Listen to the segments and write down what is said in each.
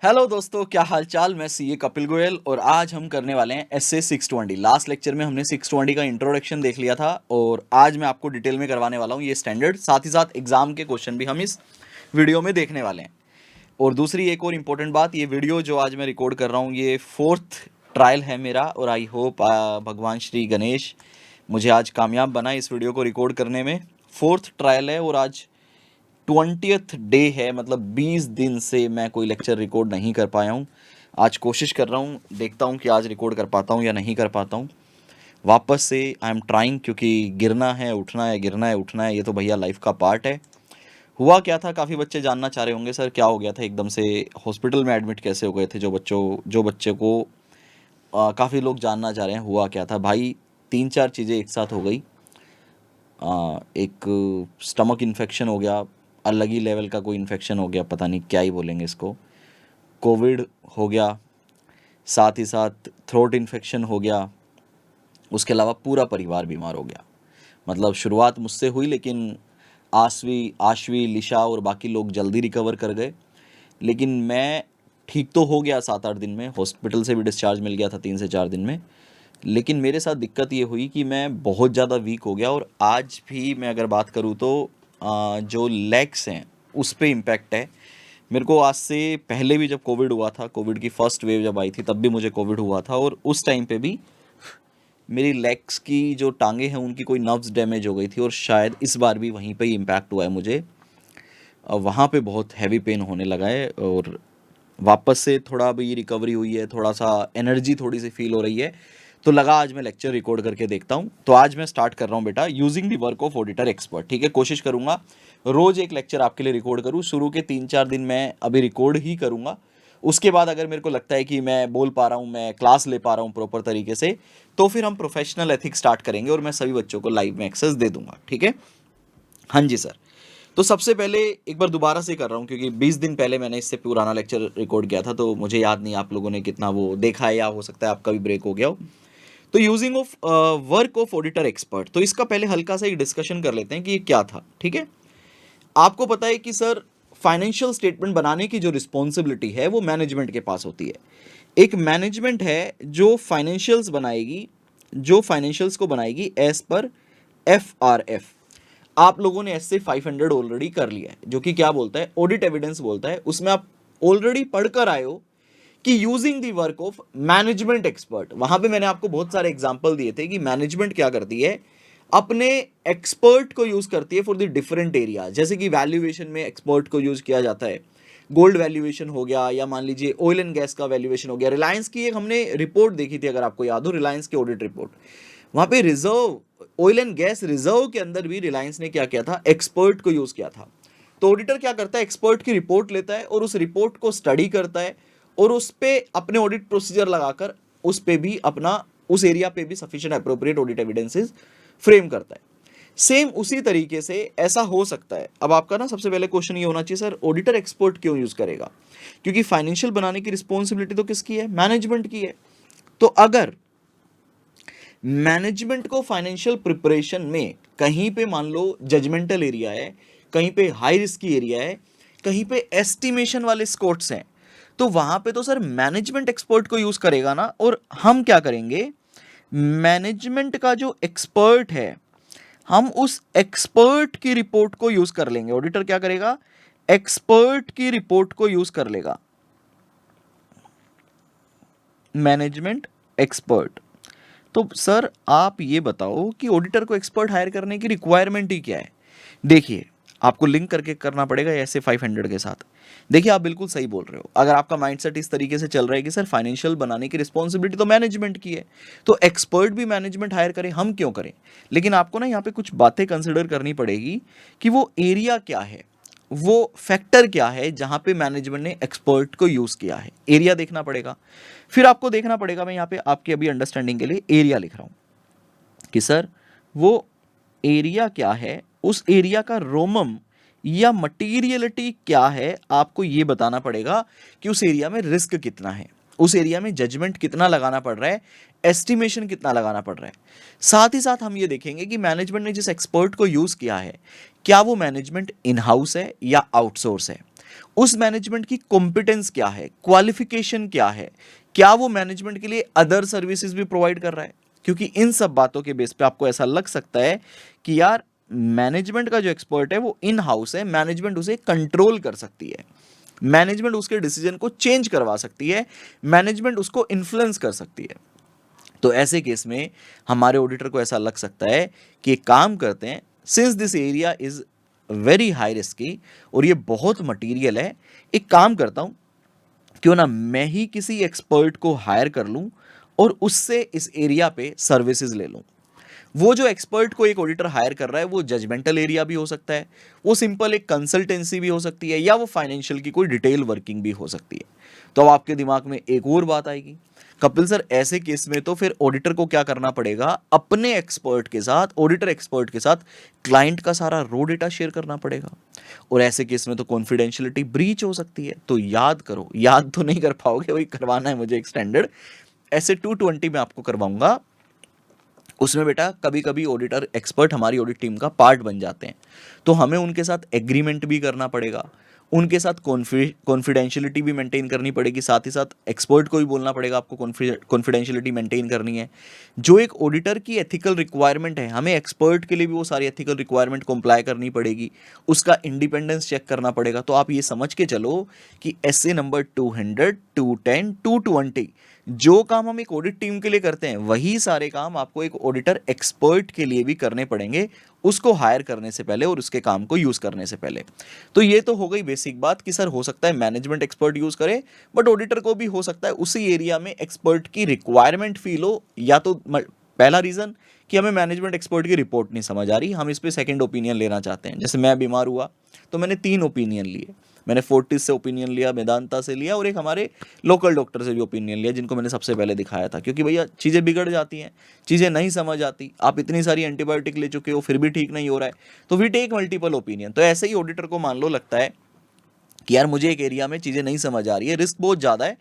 Hello दोस्तों, क्या हाल चाल। मैं सीए कपिल गोयल और आज हम करने वाले हैं एसए 620। लास्ट लेक्चर में हमने 620 का इंट्रोडक्शन देख लिया था और आज मैं आपको डिटेल में करवाने वाला हूँ ये स्टैंडर्ड। साथ ही साथ एग्जाम के क्वेश्चन भी हम इस वीडियो में देखने वाले हैं। और दूसरी एक और इम्पोर्टेंट बात, ये वीडियो जो आज मैं रिकॉर्ड कर रहा हूँ ये 4th ट्रायल है मेरा और आई होप भगवान श्री गणेश मुझे आज कामयाब बना इस वीडियो को रिकॉर्ड करने में। 4th ट्रायल है और आज 20th डे है, मतलब 20 दिन से मैं कोई लेक्चर रिकॉर्ड नहीं कर पाया हूँ। आज कोशिश कर रहा हूँ, देखता हूँ कि आज रिकॉर्ड कर पाता हूँ या नहीं कर पाता हूँ। वापस से आई एम ट्राइंग, क्योंकि गिरना है उठना है, गिरना है उठना है, ये तो भैया लाइफ का पार्ट है। हुआ क्या था, काफ़ी बच्चे जानना चाह रहे होंगे सर क्या हो गया था, एकदम से हॉस्पिटल में एडमिट कैसे हो गए थे। जो बच्चे को काफ़ी लोग जानना चाह रहे हैं हुआ क्या था। भाई 3-4 चीज़ें एक साथ हो गई। एक स्टमक इन्फेक्शन हो गया, अलग ही लेवल का कोई इन्फेक्शन हो गया, पता नहीं क्या ही बोलेंगे इसको। कोविड हो गया, साथ ही साथ थ्रोट इन्फेक्शन हो गया। उसके अलावा पूरा परिवार बीमार हो गया। मतलब शुरुआत मुझसे हुई, लेकिन आशवी लिशा और बाकी लोग जल्दी रिकवर कर गए। लेकिन मैं ठीक तो हो गया 7-8 दिन में, हॉस्पिटल से भी डिस्चार्ज मिल गया था 3 से 4 दिन में। लेकिन मेरे साथ दिक्कत ये हुई कि मैं बहुत ज़्यादा वीक हो गया और आज भी मैं अगर बात करूँ तो जो लेग्स हैं उस पे इम्पैक्ट है। मेरे को आज से पहले भी जब कोविड हुआ था, कोविड की फर्स्ट वेव जब आई थी तब भी मुझे कोविड हुआ था और उस टाइम पे भी मेरी लेग्स की जो टांगे हैं उनकी कोई नर्व्स डैमेज हो गई थी और शायद इस बार भी वहीं पे ही इम्पैक्ट हुआ है मुझे। वहाँ पे बहुत हैवी पेन होने लगा है और वापस से थोड़ा अभी रिकवरी हुई है, थोड़ा सा एनर्जी थोड़ी सी फील हो रही है। तो लगा आज मैं लेक्चर रिकॉर्ड करके देखता हूँ। तो आज मैं स्टार्ट कर रहा हूँ बेटा using the work of auditor expert. ठीक है, कोशिश करूँगा रोज़ एक लेक्चर आपके लिए रिकॉर्ड करूँ। शुरू के 3-4 दिन मैं अभी रिकॉर्ड ही करूँगा। उसके बाद अगर मेरे को लगता है कि मैं बोल पा रहा हूँ, मैं क्लास ले पा रहा हूँ प्रॉपर तरीके से, तो फिर हम प्रोफेशनल एथिक्स स्टार्ट करेंगे और मैं सभी बच्चों को लाइव में एक्सेस दे दूंगा। ठीक है, हाँ जी सर। तो सबसे पहले एक बार दोबारा से कर रहा हूँ, क्योंकि 20 दिन पहले मैंने इससे पुराना लेक्चर रिकॉर्ड किया था तो मुझे याद नहीं आप लोगों ने कितना वो देखा है, या हो सकता है आपका भी ब्रेक हो गया हो। तो using of work of auditor expert, तो इसका पहले हल्का सा एक डिस्कशन कर लेते हैं कि ये क्या था। ठीक है, आपको पता है कि सर फाइनेंशियल स्टेटमेंट बनाने की जो रिस्पॉन्सिबिलिटी है वो मैनेजमेंट के पास होती है। एक मैनेजमेंट है जो फाइनेंशियल्स बनाएगी, जो फाइनेंशियल्स को बनाएगी एज पर FRF। आप लोगों ने एस से 500 ऑलरेडी कर लिया है, जो कि क्या बोलता है, ऑडिट एविडेंस बोलता है। उसमें आप ऑलरेडी पढ़कर आए हो कि using the work of management expert. वहां पे मैंने आपको बहुत सारे एग्जांपल दिए थे कि मैनेजमेंट क्या करती है, अपने एक्सपर्ट को यूज करती है फॉर द डिफरेंट एरिया। जैसे कि वैल्यूएशन में एक्सपर्ट को यूज किया जाता है, गोल्ड वैल्यूएशन हो गया, या मान लीजिए ऑयल एंड गैस का वैल्यूएशन हो गया। रिलायंस की एक हमने रिपोर्ट देखी थी, अगर आपको याद हो, रिलायंस की ऑडिट रिपोर्ट। वहां पे reserve, oil and gas reserve के अंदर भी रिलायंस ने क्या किया था, एक्सपर्ट को यूज किया था। तो ऑडिटर क्या करता है, एक्सपर्ट की रिपोर्ट लेता है और उस रिपोर्ट को स्टडी करता है और उस पे अपने ऑडिट प्रोसीजर लगाकर उस पे भी अपना, उस एरिया पे भी sufficient appropriate audit evidences frame करता है। सेम उसी तरीके से ऐसा हो सकता है। अब आपका ना सबसे पहले क्वेश्चन ये होना चाहिए, सर ऑडिटर एक्सपर्ट क्यों यूज करेगा, क्योंकि फाइनेंशियल बनाने की रिस्पॉन्सिबिलिटी तो किसकी है, मैनेजमेंट की है। तो अगर मैनेजमेंट को फाइनेंशियल प्रिपरेशन में कहीं पे मान लो जजमेंटल एरिया है, कहीं पे हाई रिस्क की एरिया है, कहीं पे एस्टिमेशन वाले स्कोर्स हैं, तो वहां पे तो सर मैनेजमेंट एक्सपर्ट को यूज करेगा ना। और हम क्या करेंगे, मैनेजमेंट का जो एक्सपर्ट है हम उस एक्सपर्ट की रिपोर्ट को यूज कर लेंगे। ऑडिटर क्या करेगा, एक्सपर्ट की रिपोर्ट को यूज कर लेगा, मैनेजमेंट एक्सपर्ट। तो सर आप ये बताओ कि ऑडिटर को एक्सपर्ट हायर करने की रिक्वायरमेंट ही क्या है। देखिए, आपको लिंक करके करना पड़ेगा ऐसे 500 के साथ। देखिए, आप बिल्कुल सही बोल रहे हो। अगर आपका माइंडसेट इस तरीके से चल रहा है कि सर फाइनेंशियल बनाने की रिस्पॉन्सिबिलिटी तो मैनेजमेंट की है, तो एक्सपर्ट भी मैनेजमेंट हायर करें, हम क्यों करें। लेकिन आपको ना यहाँ पे कुछ बातें कंसिडर करनी पड़ेगी कि वो एरिया क्या है, वो फैक्टर क्या है जहां पे मैनेजमेंट ने एक्सपर्ट को यूज किया है। एरिया देखना पड़ेगा। फिर आपको देखना पड़ेगा, मैं यहाँ पे आपके अभी अंडरस्टैंडिंग के लिए एरिया लिख रहा हूं कि सर वो एरिया क्या है, उस एरिया का रोमम या मटीरियलिटी क्या है। आपको ये बताना पड़ेगा कि उस एरिया में रिस्क कितना है, उस एरिया में जजमेंट कितना लगाना पड़ रहा है, एस्टिमेशन कितना लगाना पड़ रहा है। साथ ही साथ हम ये देखेंगे कि मैनेजमेंट ने जिस एक्सपर्ट को यूज किया है क्या वो मैनेजमेंट इन हाउस है या आउटसोर्स है। उस मैनेजमेंट की कॉम्पिटेंस क्या है, क्वालिफिकेशन क्या है, क्या वो मैनेजमेंट के लिए अदर सर्विसेज भी प्रोवाइड कर रहा है। क्योंकि इन सब बातों के बेस पे आपको ऐसा लग सकता है कि यार मैनेजमेंट का जो एक्सपर्ट है वो इन हाउस है, मैनेजमेंट उसे कंट्रोल कर सकती है, मैनेजमेंट उसके डिसीजन को चेंज करवा सकती है, मैनेजमेंट उसको इन्फ्लुएंस कर सकती है। तो ऐसे केस में हमारे ऑडिटर को ऐसा लग सकता है कि एक काम करते हैं, since this area is very high risky और ये बहुत मटीरियल है, एक काम करता हूं, क्यों ना मैं ही किसी एक्सपर्ट को हायर कर लूं और उससे इस एरिया पे सर्विसेज ले लूं। वो जो एक्सपर्ट को एक ऑडिटर हायर कर रहा है वो जजमेंटल एरिया भी हो सकता है, वो सिंपल एक कंसल्टेंसी भी हो सकती है, या वो फाइनेंशियल की कोई डिटेल वर्किंग भी हो सकती है। तो अब आपके दिमाग में एक और बात आएगी, कपिल सर ऐसे केस में तो फिर ऑडिटर को क्या करना पड़ेगा, अपने एक्सपर्ट के साथ, ऑडिटर एक्सपर्ट के साथ क्लाइंट का सारा रो डेटा शेयर करना पड़ेगा, और ऐसे केस में तो कॉन्फिडेंशियलिटी ब्रीच हो सकती है। तो याद करो, याद तो नहीं कर पाओगे, वही करवाना है मुझे एक स्टैंडर्ड, ऐसे 220 में आपको करवाऊंगा। उसमें बेटा कभी कभी ऑडिटर एक्सपर्ट हमारी ऑडिट टीम का पार्ट बन जाते हैं, तो हमें उनके साथ एग्रीमेंट भी करना पड़ेगा, उनके साथ कॉन्फिडेंशियलिटी भी मेंटेन करनी पड़ेगी, साथ ही साथ एक्सपर्ट को भी बोलना पड़ेगा आपको कॉन्फिडेंशियलिटी मेंटेन करनी है। जो एक ऑडिटर की एथिकल रिक्वायरमेंट है, हमें एक्सपर्ट के लिए भी वो सारी एथिकल रिक्वायरमेंट कंप्लाई करनी पड़ेगी, उसका इंडिपेंडेंस चेक करना पड़ेगा। तो आप ये समझ के चलो कि एसए नंबर 200, 210, 220 जो काम हम एक ऑडिट टीम के लिए करते हैं, वही सारे काम आपको एक ऑडिटर एक्सपर्ट के लिए भी करने पड़ेंगे, उसको हायर करने से पहले और उसके काम को यूज करने से पहले। तो ये तो हो गई बेसिक बात कि सर हो सकता है मैनेजमेंट एक्सपर्ट यूज करे, बट ऑडिटर को भी हो सकता है उसी एरिया में एक्सपर्ट की रिक्वायरमेंट फील हो, या तो पहला रीजन कि हमें मैनेजमेंट एक्सपर्ट की रिपोर्ट नहीं समझ आ रही, हम इस पे सेकंड ओपिनियन लेना चाहते हैं। जैसे मैं बीमार हुआ तो मैंने 3 ओपिनियन लिए, मैंने फोर्टिस से ओपिनियन लिया, मेदांता से लिया, और एक हमारे लोकल डॉक्टर से भी ओपिनियन लिया, जिनको मैंने सबसे पहले दिखाया था। क्योंकि भैया चीज़ें बिगड़ जाती हैं, चीज़ें नहीं समझ आती, आप इतनी सारी एंटीबायोटिक ले चुके हो फिर भी ठीक नहीं हो रहा है, तो वी टेक मल्टीपल ओपिनियन। तो ऐसे ही ऑडिटर को मान लो लगता है कि यार मुझे एक एरिया में चीज़ें नहीं समझ आ रही है, रिस्क बहुत ज़्यादा है,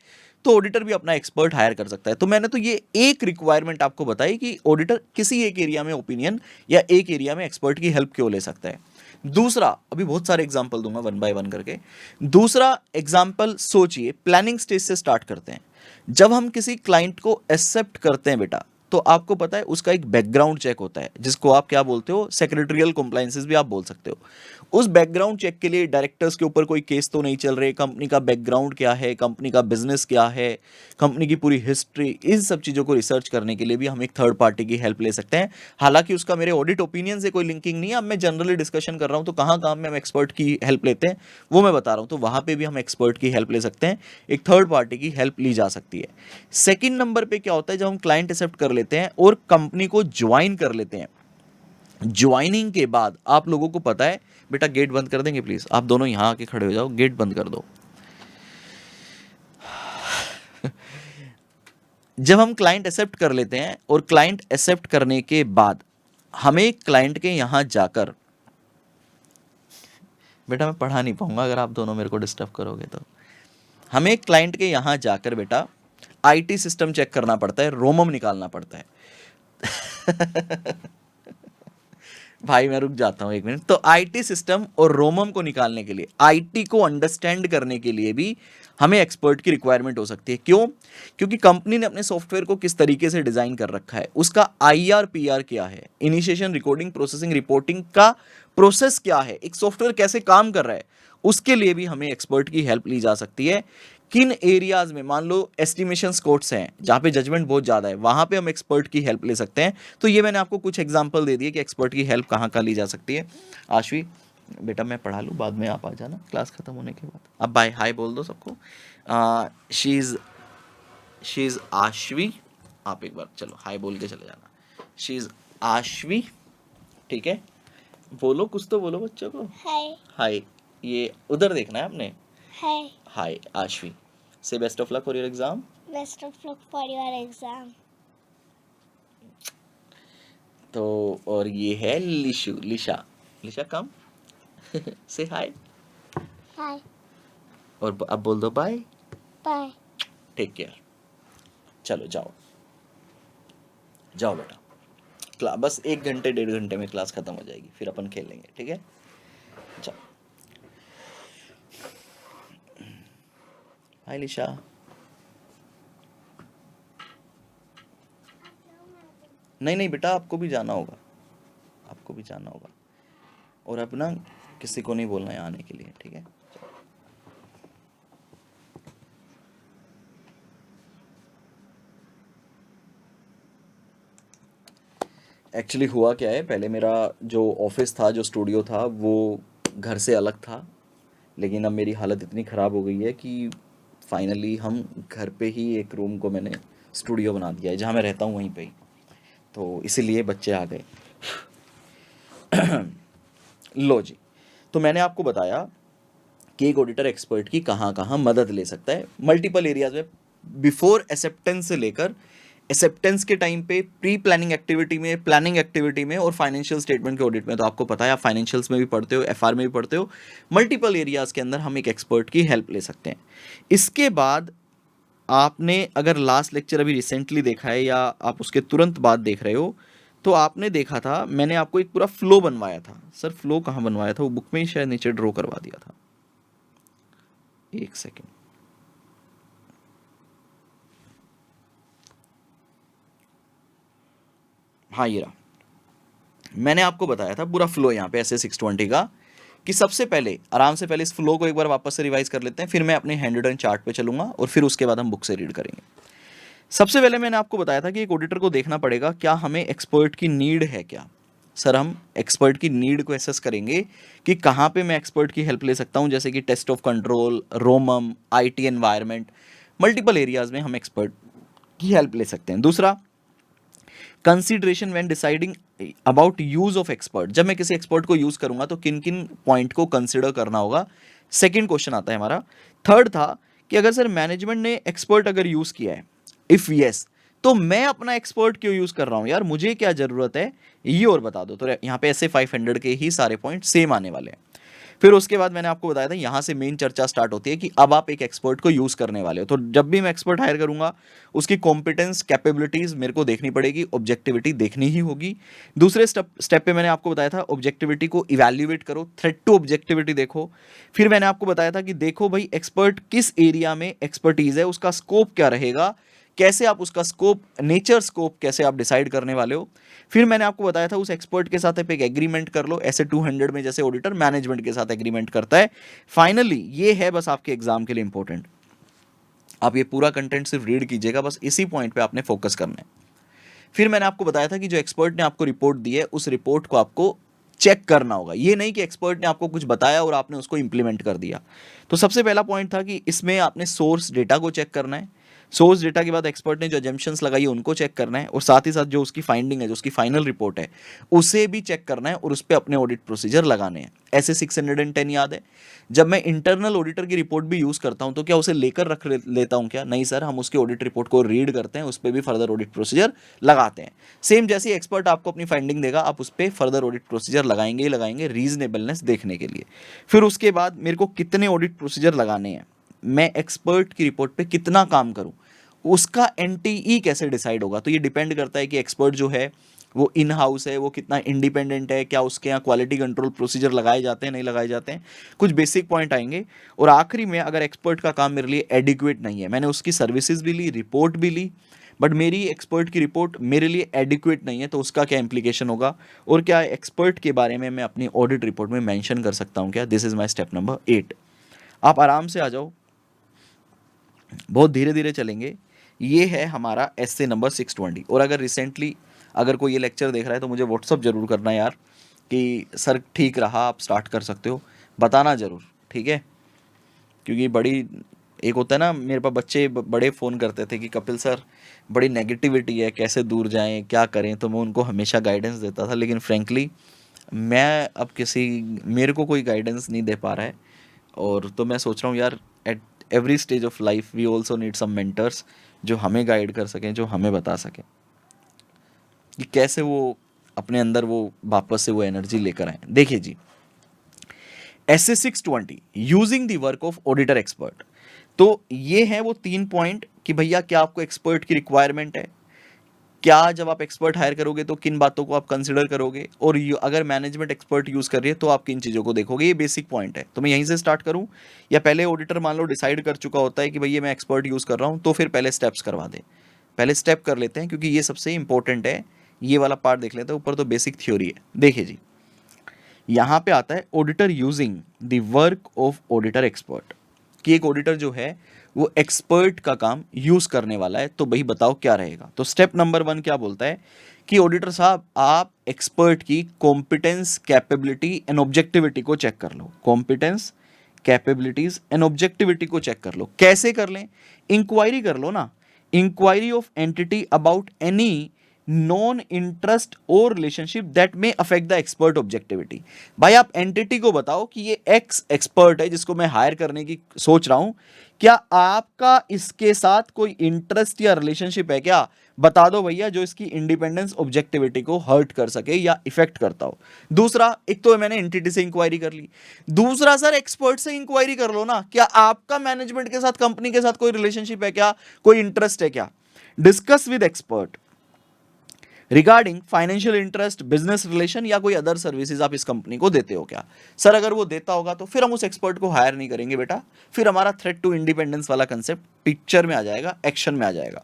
तो ऑडिटर भी अपना एक्सपर्ट हायर कर सकता है। तो मैंने तो ये एक रिक्वायरमेंट आपको बताई कि ऑडिटर किसी एक एरिया में ओपिनियन या एक एरिया में एक्सपर्ट की हेल्प क्यों ले सकता है। दूसरा, अभी बहुत सारे एग्जाम्पल दूंगा वन बाय वन करके। दूसरा एग्जाम्पल सोचिए, प्लानिंग स्टेज से स्टार्ट करते हैं। जब हम किसी क्लाइंट को एक्सेप्ट करते हैं बेटा, तो आपको पता है उसका एक बैकग्राउंड चेक होता है, जिसको आप क्या बोलते हो, सेक्रेटरियल कंप्लायंसेस भी आप बोल सकते हो। उस बैकग्राउंड चेक के लिए डायरेक्टर्स के ऊपर कोई केस तो नहीं चल रहे, कंपनी का बैकग्राउंड क्या है, कंपनी का बिजनेस क्या है, कंपनी की पूरी हिस्ट्री, इन सब चीज़ों को रिसर्च करने के लिए भी हम एक थर्ड पार्टी की हेल्प ले सकते हैं। हालांकि उसका मेरे ऑडिट ओपिनियन से कोई लिंकिंग नहीं है, अब मैं जनरली डिस्कशन कर रहा हूँ, तो कहाँ कहाँ में हम एक्सपर्ट की हेल्प लेते हैं वो मैं बता रहा हूँ। तो वहाँ पर भी हम एक्सपर्ट की हेल्प ले सकते हैं, एक थर्ड पार्टी की हेल्प ली जा सकती है। सेकेंड नंबर पर क्या होता है, जब हम क्लाइंट एक्सेप्ट कर लेते हैं और कंपनी को ज्वाइन कर लेते हैं, ज्वाइनिंग के बाद आप लोगों को पता है, बेटा गेट बंद कर देंगे प्लीज, आप दोनों यहां आके खड़े हो जाओ, गेट बंद कर दो। जब हम क्लाइंट एक्सेप्ट कर लेते हैं और क्लाइंट एक्सेप्ट करने के बाद हमें क्लाइंट के यहां जाकर, बेटा मैं पढ़ा नहीं पाऊंगा अगर आप दोनों मेरे को डिस्टर्ब करोगे, तो हमें क्लाइंट के यहां जाकर बेटा आईटी सिस्टम चेक करना पड़ता है, रोमम निकालना पड़ता है। भाई मैं रुक जाता हूं एक मिनट। तो आईटी सिस्टम और रोमम को निकालने के लिए, आईटी को अंडरस्टैंड करने के लिए भी हमें एक्सपर्ट की रिक्वायरमेंट हो सकती है। क्यों? क्योंकि कंपनी ने अपने सॉफ्टवेयर को किस तरीके से डिजाइन कर रखा है, उसका आईआर पीआर क्या है, इनिशिएशन, रिकॉर्डिंग, प्रोसेसिंग, रिपोर्टिंग का प्रोसेस क्या है, एक सॉफ्टवेयर कैसे काम कर रहा है, उसके लिए भी हमें एक्सपर्ट की हेल्प ली जा सकती है। किन एरियाज में, मान लो एस्टिमेशन कोर्ट्स हैं जहां पे जजमेंट बहुत ज्यादा है, वहां पे हम एक्सपर्ट की हेल्प ले सकते हैं। तो ये मैंने आपको कुछ एग्जांपल दे दिए कि एक्सपर्ट की हेल्प कहाँ कहाँ ली जा सकती है। आशवी बेटा मैं पढ़ा लूँ, बाद में आप आ जाना क्लास खत्म होने के बाद। अब बाय हाय बोल दो सबको। शी इज आशवी, आप एक बार चलो हाय बोल के चले जाना। शी इज आशवी, ठीक है, बोलो कुछ तो बोलो बच्चों को। हाय हाय, ये उधर देखना है आपने। हाय हाय आशवी, से best of luck for your exam. Best of luck for your exam. तो और ये है लिशु, लिशा, लिशा कम। से हाय, Hi. और अब बोल दो बाय, Bye. Take care. चलो जाओ जाओ बेटा, बस 1 घंटे 1.5 घंटे में क्लास खत्म हो जाएगी, फिर अपन खेलेंगे, ठीक है, जाओ। हाय लिशा। नहीं नहीं बेटा, आपको भी जाना होगा, आपको भी जाना होगा। और अब ना किसी को नहीं बोलना है आने के लिए, ठीक है? एक्चुअली हुआ क्या है, पहले मेरा जो ऑफिस था, जो स्टूडियो था, वो घर से अलग था। लेकिन अब मेरी हालत इतनी ख़राब हो गई है कि फाइनली हम घर पे ही एक रूम को मैंने स्टूडियो बना दिया है, जहाँ मैं रहता हूँ वहीं पे ही। तो इसीलिए बच्चे आ गए। लो जी, तो मैंने आपको बताया कि एक ऑडिटर एक्सपर्ट की कहाँ कहाँ मदद ले सकता है मल्टीपल एरियाज में, बिफोर एक्सेप्टेंस से लेकर एक्सेप्टेंस के टाइम पे, प्री प्लानिंग एक्टिविटी में, प्लानिंग एक्टिविटी में, और फाइनेंशियल स्टेटमेंट के ऑडिट में। तो आपको पता है, आप फाइनेंशियल्स में भी पढ़ते हो, एफआर में भी पढ़ते हो, मल्टीपल एरियाज के अंदर हम एक एक्सपर्ट की हेल्प ले सकते हैं। इसके बाद आपने अगर लास्ट लेक्चर अभी रिसेंटली देखा है या आप उसके तुरंत बाद देख रहे हो, तो आपने देखा था मैंने आपको एक पूरा फ्लो बनवाया था। सर फ्लो कहाँ बनवाया था? वो बुक में ही शायद नीचे ड्रॉ करवा दिया था। एक सेकेंड, हाँ ये रहा। मैंने आपको बताया था पूरा फ्लो यहाँ पे ऐसे 620 का, कि सबसे पहले आराम से पहले इस फ्लो को एक बार वापस से रिवाइज कर लेते हैं, फिर मैं अपने हैंड रिटन चार्ट पे चलूंगा और फिर उसके बाद हम बुक से रीड करेंगे। सबसे पहले मैंने आपको बताया था कि एक ऑडिटर को देखना पड़ेगा क्या हमें एक्सपर्ट की नीड है क्या। सर हम एक्सपर्ट की नीड को एसेस करेंगे कि कहाँ पे मैं एक्सपर्ट की हेल्प ले सकता हूँ, जैसे कि टेस्ट ऑफ कंट्रोल, रोमम, आईटी एनवायरनमेंट, मल्टीपल एरियाज में हम एक्सपर्ट की हेल्प ले सकते हैं। दूसरा, consideration when deciding about use of expert, जब मैं किसी एक्सपर्ट को यूज करूंगा तो किन किन पॉइंट को कंसिडर करना होगा। सेकंड क्वेश्चन आता है हमारा। थर्ड था कि अगर सर मैनेजमेंट ने एक्सपर्ट अगर यूज किया है, इफ यस, तो मैं अपना एक्सपर्ट क्यों यूज कर रहा हूं यार, मुझे क्या जरूरत है ये और बता दो। तो यहाँ पे ऐसे 500 के ही सारे पॉइंट सेम आने वाले हैं। फिर उसके बाद मैंने आपको बताया था यहाँ से मेन चर्चा स्टार्ट होती है कि अब आप एक एक्सपर्ट को यूज करने वाले हो। तो जब भी मैं एक्सपर्ट हायर करूंगा, उसकी कॉम्पिटेंस, कैपेबिलिटीज मेरे को देखनी पड़ेगी, ऑब्जेक्टिविटी देखनी ही होगी। दूसरे स्टेप पे मैंने आपको बताया था ऑब्जेक्टिविटी को इवैल्यूएट करो, थ्रेट टू ऑब्जेक्टिविटी देखो। फिर मैंने आपको बताया था कि देखो भाई एक्सपर्ट किस एरिया में एक्सपर्टीज है, उसका स्कोप क्या रहेगा, कैसे आप उसका स्कोप, नेचर स्कोप कैसे आप डिसाइड करने वाले हो। फिर मैंने आपको बताया था उस एक्सपर्ट के साथ आप एक एग्रीमेंट कर लो, ऐसे 200 में जैसे ऑडिटर मैनेजमेंट के साथ एग्रीमेंट करता है। फाइनली ये है बस आपके एग्जाम के लिए इंपॉर्टेंट। आप ये पूरा कंटेंट सिर्फ रीड कीजिएगा, बस इसी पॉइंट पे आपने फोकस करना है। फिर मैंने आपको बताया था कि जो एक्सपर्ट ने आपको रिपोर्ट दी है, उस रिपोर्ट को आपको चेक करना होगा। ये नहीं कि एक्सपर्ट ने आपको कुछ बताया और आपने उसको इंप्लीमेंट कर दिया। तो सबसे पहला पॉइंट था कि इसमें आपने सोर्स डेटा को चेक करना है। सोर्स डेटा के बाद एक्सपर्ट ने जो एजम्पशंस लगाई है उनको चेक करना है, और साथ ही साथ जो उसकी फाइंडिंग है, जो उसकी फाइनल रिपोर्ट है, उसे भी चेक करना है और उस पर अपने ऑडिट प्रोसीजर लगाने हैं। ऐसे 610 याद है। जब मैं इंटरनल ऑडिटर की रिपोर्ट भी यूज़ करता हूं तो क्या उसे लेकर रख लेता हूं क्या? नहीं सर, हम उसकी ऑडिट रिपोर्ट को रीड करते हैं, उस पर भी फर्दर ऑडिट प्रोसीजर लगाते हैं। सेम जैसे एक्सपर्ट आपको अपनी फाइंडिंग देगा, आप उस पर फर्दर ऑडिट प्रोसीजर लगाएंगे ही लगाएंगे, रीजनेबलनेस देखने के लिए। फिर उसके बाद मेरे को कितने ऑडिट प्रोसीजर लगाने हैं, मैं एक्सपर्ट की रिपोर्ट पे कितना काम करूं, उसका एनटीई कैसे डिसाइड होगा। तो ये डिपेंड करता है कि एक्सपर्ट जो है वो इन हाउस है, वो कितना इंडिपेंडेंट है, क्या उसके यहाँ क्वालिटी कंट्रोल प्रोसीजर लगाए जाते हैं, नहीं लगाए जाते हैं। कुछ बेसिक पॉइंट आएंगे। और आखिरी में अगर एक्सपर्ट का काम मेरे लिए एडिक्वेट नहीं है, मैंने उसकी सर्विसेज भी ली, रिपोर्ट भी ली, बट मेरी एक्सपर्ट की रिपोर्ट मेरे लिए एडिक्वेट नहीं है, तो उसका क्या इंप्लीकेशन होगा, और क्या एक्सपर्ट के बारे में मैं अपनी ऑडिट रिपोर्ट में मेंशन कर सकता हूँ क्या। This is my step number 8। आप आराम से आ जाओ, बहुत धीरे धीरे चलेंगे। ये है हमारा एस्से नंबर 620। और अगर रिसेंटली अगर कोई ये लेक्चर देख रहा है तो मुझे व्हाट्सअप जरूर करना यार कि सर ठीक रहा, आप स्टार्ट कर सकते हो, बताना ज़रूर, ठीक है? क्योंकि बड़ी एक होता है ना, मेरे पास बच्चे बड़े फ़ोन करते थे कि कपिल सर बड़ी नेगेटिविटी है, कैसे दूर जाएं, क्या करें। तो मैं उनको हमेशा गाइडेंस देता था, लेकिन फ्रेंकली मैं अब मेरे को कोई गाइडेंस नहीं दे पा रहा है। और तो मैं सोच रहा हूँ यार, at every stage of life we also need some mentors, जो हमें गाइड कर सकें, जो हमें बता सकें कि कैसे वो अपने अंदर वो वापस से वो एनर्जी लेकर आए। देखिए जी, S 620 using the work of auditor expert. तो ये है वो 3 पॉइंट कि भैया क्या आपको एक्सपर्ट की रिक्वायरमेंट है, क्या जब आप एक्सपर्ट हायर करोगे तो किन बातों को आप कंसिडर करोगे, और अगर मैनेजमेंट एक्सपर्ट यूज कर रही है तो आप किन चीज़ों को देखोगे, ये बेसिक पॉइंट है। तो मैं यहीं से स्टार्ट करूं, या पहले ऑडिटर मान लो डिसाइड कर चुका होता है कि भैया मैं एक्सपर्ट यूज कर रहा हूं, तो फिर पहले स्टेप्स करवा दे। पहले स्टेप कर लेते हैं क्योंकि ये सबसे इंपॉर्टेंट है। ये वाला पार्ट देख लेते हैं, ऊपर तो बेसिक थ्योरी है। देखिए जी, यहाँ पे आता है auditor using the work of auditor expert, कि एक ऑडिटर जो है वो एक्सपर्ट का काम यूज करने वाला है। तो भाई बताओ क्या रहेगा। तो स्टेप नंबर 1 क्या बोलता है कि ऑडिटर साहब आप एक्सपर्ट की कॉम्पिटेंस, कैपेबिलिटी एंड ऑब्जेक्टिविटी को चेक कर लो। कॉम्पिटेंस, कैपेबिलिटीज एंड ऑब्जेक्टिविटी को चेक कर लो। कैसे कर लें? इंक्वायरी कर लो ना। Inquiry of entity about any known interest और relationship that may affect the expert objectivity. भाई आप एंटिटी को बताओ कि ये एक्स एक्सपर्ट है जिसको मैं हायर करने की सोच रहा हूं, क्या आपका इसके साथ कोई इंटरेस्ट या रिलेशनशिप है क्या? बता दो भैया, जो इसकी इंडिपेंडेंस ऑब्जेक्टिविटी को हर्ट कर सके या इफेक्ट करता हो। दूसरा, एक तो मैंने एंटिटी से इंक्वायरी कर ली, दूसरा सर एक्सपर्ट से इंक्वायरी कर लो ना, क्या आपका मैनेजमेंट के साथ, कंपनी के साथ कोई रिलेशनशिप है क्या, कोई इंटरेस्ट है क्या? Discuss with expert regarding financial interest, business relation या कोई अदर सर्विसेज आप इस कंपनी को देते हो क्या? सर अगर वो देता होगा तो फिर हम उस एक्सपर्ट को हायर नहीं करेंगे बेटा, फिर हमारा थ्रेट टू इंडिपेंडेंस वाला कंसेप्ट पिक्चर में आ जाएगा, एक्शन में आ जाएगा।